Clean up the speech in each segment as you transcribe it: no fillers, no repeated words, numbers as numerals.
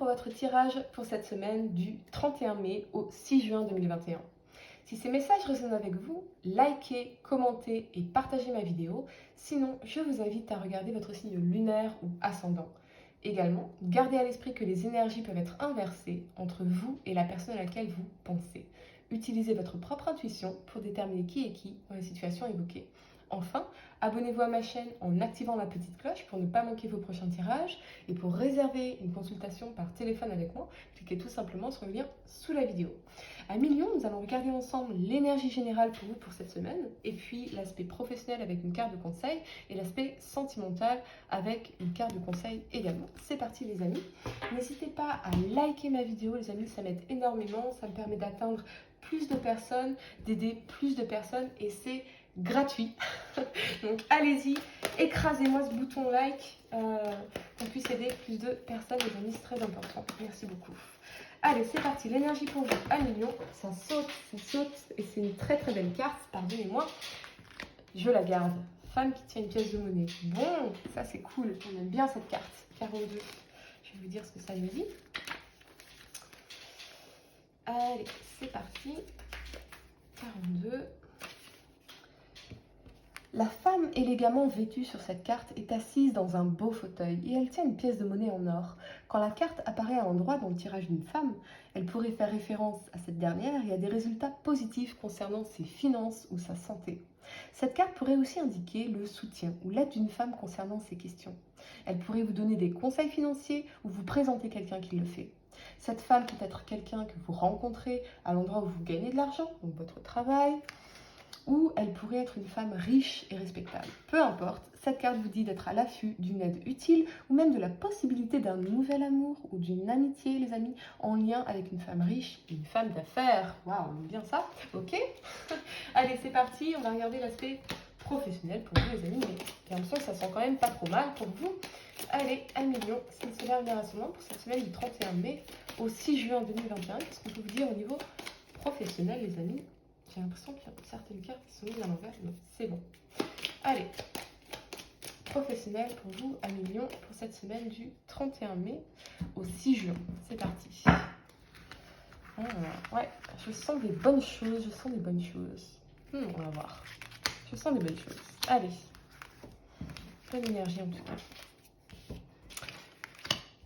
pour votre tirage pour cette semaine du 31 mai au 6 juin 2021. Si ces messages résonnent avec vous, likez, commentez et partagez ma vidéo. Sinon, je vous invite à regarder votre signe lunaire ou ascendant. Également, gardez à l'esprit que les énergies peuvent être inversées entre vous et la personne à laquelle vous pensez. Utilisez votre propre intuition pour déterminer qui est qui dans les situations évoquées. Enfin, abonnez-vous à ma chaîne en activant la petite cloche pour ne pas manquer vos prochains tirages. Et pour réserver une consultation par téléphone avec moi, cliquez tout simplement sur le lien sous la vidéo. À Million, nous allons regarder ensemble l'énergie générale pour vous pour cette semaine, et puis l'aspect professionnel avec une carte de conseil, et l'aspect sentimental avec une carte de conseil également. C'est parti les amis. N'hésitez pas à liker ma vidéo les amis, ça m'aide énormément, ça me permet d'atteindre plus de personnes, d'aider plus de personnes, et c'est gratuit. Donc allez-y, écrasez-moi ce bouton like, qu'on puisse aider plus de personnes, les amis, c'est très important. Merci beaucoup. Allez, c'est parti, l'énergie pour vous à Million, ça saute, et c'est une très très belle carte, pardonnez-moi, je la garde. Femme qui tient une pièce de monnaie. Bon, ça c'est cool, on aime bien cette carte. 42, je vais vous dire ce que ça nous dit. Allez, c'est parti. 42. La femme élégamment vêtue sur cette carte est assise dans un beau fauteuil et elle tient une pièce de monnaie en or. Quand la carte apparaît à l'endroit dans le tirage d'une femme, elle pourrait faire référence à cette dernière et à des résultats positifs concernant ses finances ou sa santé. Cette carte pourrait aussi indiquer le soutien ou l'aide d'une femme concernant ces questions. Elle pourrait vous donner des conseils financiers ou vous présenter quelqu'un qui le fait. Cette femme peut être quelqu'un que vous rencontrez à l'endroit où vous gagnez de l'argent, donc votre travail, ou elle pourrait être une femme riche et respectable. Peu importe, cette carte vous dit d'être à l'affût d'une aide utile ou même de la possibilité d'un nouvel amour ou d'une amitié, les amis, en lien avec une femme riche et une femme d'affaires. Waouh, on aime bien ça, ok. Allez, c'est parti, on va regarder l'aspect professionnel pour vous, les amis, mais j'ai l'impression que ça sent quand même pas trop mal pour vous. Allez, 1 million, c'est une solaire ascendante pour cette semaine du 31 mai au 6 juin 2021. Qu'est-ce qu'on peut vous dire au niveau professionnel, les amis? J'ai l'impression qu'il y a certaines cartes qui sont mises à l'envers, mais c'est bon. Allez, professionnel pour vous à Million pour cette semaine du 31 mai au 6 juin. C'est parti. Ouais, je sens des bonnes choses, on va voir. Je sens des bonnes choses. Allez, bonne énergie en tout cas.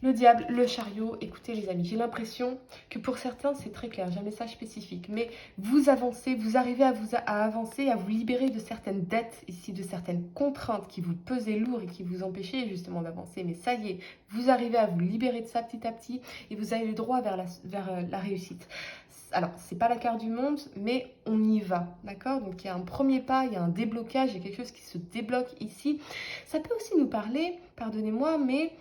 Le diable, le chariot, écoutez les amis, j'ai l'impression que pour certains c'est très clair, j'ai un message spécifique, mais vous avancez, vous arrivez à avancer, à vous libérer de certaines dettes ici, de certaines contraintes qui vous pesaient lourd et qui vous empêchaient justement d'avancer, mais ça y est, vous arrivez à vous libérer de ça petit à petit et vous allez droit vers la réussite. Alors, c'est pas la carte du monde, mais on y va, d'accord? Donc, il y a un premier pas, il y a un déblocage, il y a quelque chose qui se débloque ici. Ça peut aussi nous parler, pardonnez-moi, mais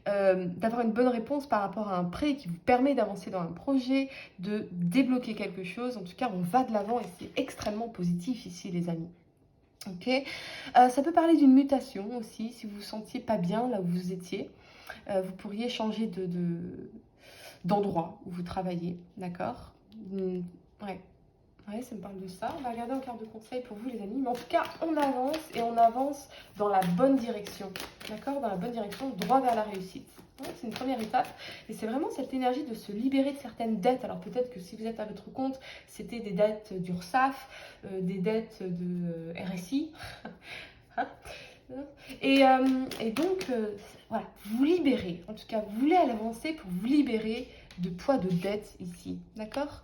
d'avoir une bonne réponse par rapport à un prêt qui vous permet d'avancer dans un projet, de débloquer quelque chose. En tout cas, on va de l'avant et c'est extrêmement positif ici, les amis. Ok, ça peut parler d'une mutation aussi, si vous vous sentiez pas bien là où vous étiez. Vous pourriez changer d'endroit où vous travaillez, d'accord? Ouais, ça me parle de ça. On va regarder en carte de conseil pour vous les amis. Mais en tout cas, on avance et on avance dans la bonne direction. D'accord? Dans la bonne direction, droit vers la réussite. Ouais, c'est une première étape. Et c'est vraiment cette énergie de se libérer de certaines dettes. Alors peut-être que si vous êtes à votre compte, c'était des dettes d'URSSAF, des dettes de RSI. Hein? Et donc, voilà, vous libérez. En tout cas, vous voulez aller avancer pour vous libérer de poids de dette ici. D'accord?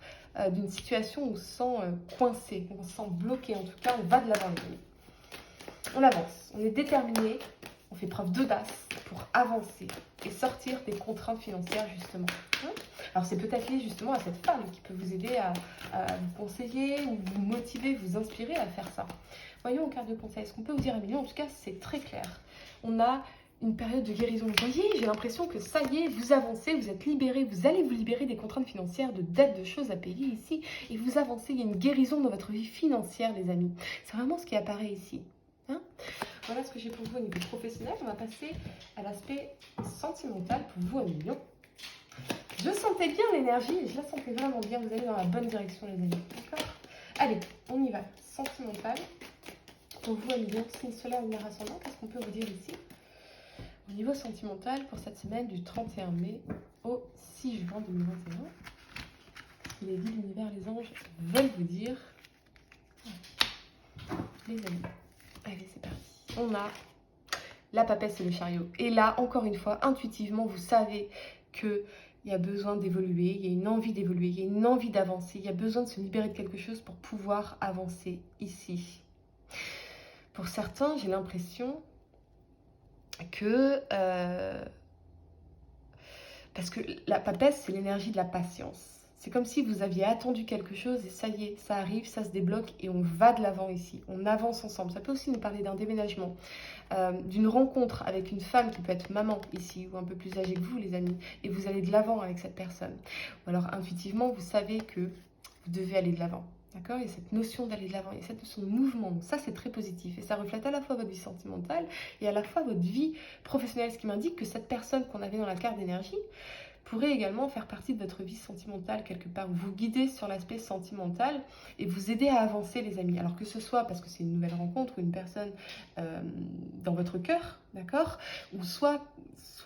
D'une situation où on se sent coincé, on se sent bloqué. En tout cas, on va de l'avant, les amis. On avance, on est déterminé, on fait preuve d'audace pour avancer et sortir des contraintes financières, justement. Alors, c'est peut-être lié justement à cette femme qui peut vous aider à vous conseiller ou vous motiver, vous inspirer à faire ça. Voyons en carte de conseil, ce qu'on peut vous dire à Million, en tout cas, c'est très clair. On a une période de guérison. Vous voyez, j'ai l'impression que ça y est, vous avancez, vous êtes libéré, vous allez vous libérer des contraintes financières, de dettes, de choses à payer ici, et vous avancez, il y a une guérison dans votre vie financière, les amis. C'est vraiment ce qui apparaît ici. Hein? Voilà ce que j'ai pour vous au niveau professionnel. On va passer à l'aspect sentimental pour vous à Million. Je sentais bien l'énergie, je la sentais vraiment bien, vous allez dans la bonne direction, les amis. D'accord? Allez, on y va. Sentimental. Pour vous à Million, signe solaire, lunaire ascendant, qu'est-ce qu'on peut vous dire ici? Au niveau sentimental, pour cette semaine du 31 mai au 6 juin 2021, les guides, l'univers, les anges veulent vous dire, les amis, allez c'est parti. On a la papesse et le chariot. Et là, encore une fois, intuitivement, vous savez qu'il y a besoin d'évoluer, il y a une envie d'évoluer, il y a une envie d'avancer, il y a besoin de se libérer de quelque chose pour pouvoir avancer ici. Pour certains, j'ai l'impression que... parce que la papesse, c'est l'énergie de la patience. C'est comme si vous aviez attendu quelque chose et ça y est, ça arrive, ça se débloque et on va de l'avant ici. On avance ensemble. Ça peut aussi nous parler d'un déménagement, d'une rencontre avec une femme qui peut être maman ici ou un peu plus âgée que vous, les amis. Et vous allez de l'avant avec cette personne. Ou alors intuitivement, vous savez que vous devez aller de l'avant. D'accord? Il y a cette notion d'aller de l'avant, il y a cette notion de mouvement. Donc ça, c'est très positif. Et ça reflète à la fois votre vie sentimentale et à la fois votre vie professionnelle. Ce qui m'indique que cette personne qu'on avait dans la carte d'énergie pourrait également faire partie de votre vie sentimentale quelque part, vous guider sur l'aspect sentimental et vous aider à avancer les amis. Alors que ce soit parce que c'est une nouvelle rencontre ou une personne dans votre cœur, d'accord, ou soit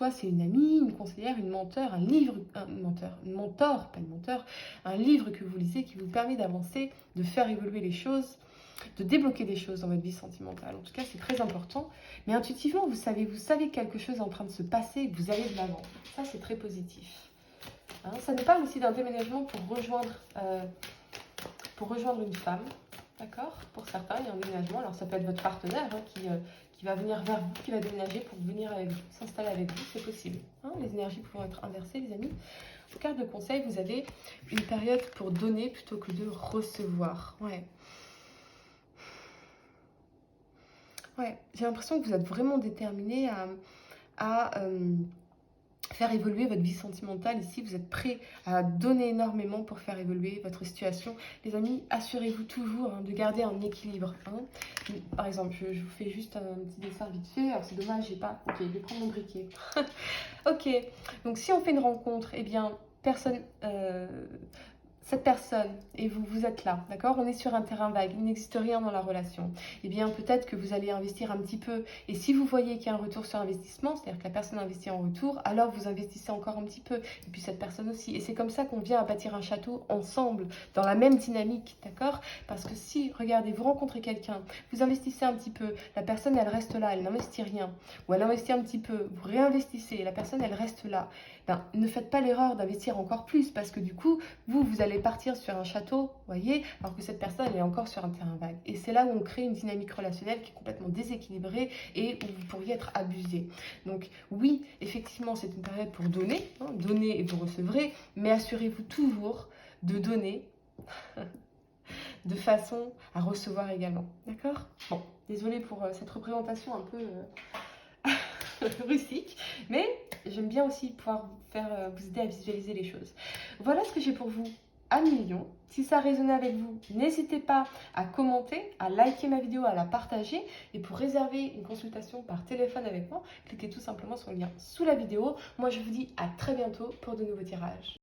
c'est une amie, une conseillère, une mentor, un livre que vous lisez qui vous permet d'avancer, de faire évoluer les choses, de débloquer des choses dans votre vie sentimentale. En tout cas, c'est très important. Mais intuitivement, vous savez que quelque chose est en train de se passer et que vous allez de l'avant. Ça, c'est très positif. Hein, ça nous parle aussi d'un déménagement pour rejoindre une femme. D'accord? Pour certains, il y a un déménagement. Alors, ça peut être votre partenaire qui va venir vers vous, qui va déménager pour venir avec vous, s'installer avec vous. C'est possible. Hein, les énergies pourront être inversées, les amis. En carte de conseil, vous avez une période pour donner plutôt que de recevoir. Ouais, j'ai l'impression que vous êtes vraiment déterminé à faire évoluer votre vie sentimentale. Ici, vous êtes prêt à donner énormément pour faire évoluer votre situation. Les amis, assurez-vous toujours de garder un équilibre. Par exemple, je vous fais juste un petit dessin vite fait. Alors, c'est dommage, j'ai pas... Ok, je vais prendre mon briquet. Ok, donc si on fait une rencontre, eh bien, cette personne et vous êtes là, d'accord? On est sur un terrain vague, il n'existe rien dans la relation. Eh bien, peut-être que vous allez investir un petit peu. Et si vous voyez qu'il y a un retour sur investissement, c'est-à-dire que la personne investit en retour, alors vous investissez encore un petit peu. Et puis cette personne aussi. Et c'est comme ça qu'on vient à bâtir un château ensemble, dans la même dynamique, d'accord? Parce que si, regardez, vous rencontrez quelqu'un, vous investissez un petit peu, la personne, elle reste là, elle n'investit rien. Ou elle investit un petit peu, vous réinvestissez, la personne, elle reste là. Ben, ne faites pas l'erreur d'investir encore plus, parce que du coup, vous allez partir sur un château, voyez, alors que cette personne elle est encore sur un terrain vague. Et c'est là où on crée une dynamique relationnelle qui est complètement déséquilibrée et où vous pourriez être abusé. Donc oui, effectivement, c'est une période pour donner, donner et vous recevrez, mais assurez-vous toujours de donner de façon à recevoir également. D'accord? Bon, désolée pour cette représentation un peu rustique, mais j'aime bien aussi pouvoir vous aider à visualiser les choses. Voilà ce que j'ai pour vous à millions. Si ça a résonné avec vous, n'hésitez pas à commenter, à liker ma vidéo, à la partager. Et pour réserver une consultation par téléphone avec moi, cliquez tout simplement sur le lien sous la vidéo. Moi, je vous dis à très bientôt pour de nouveaux tirages.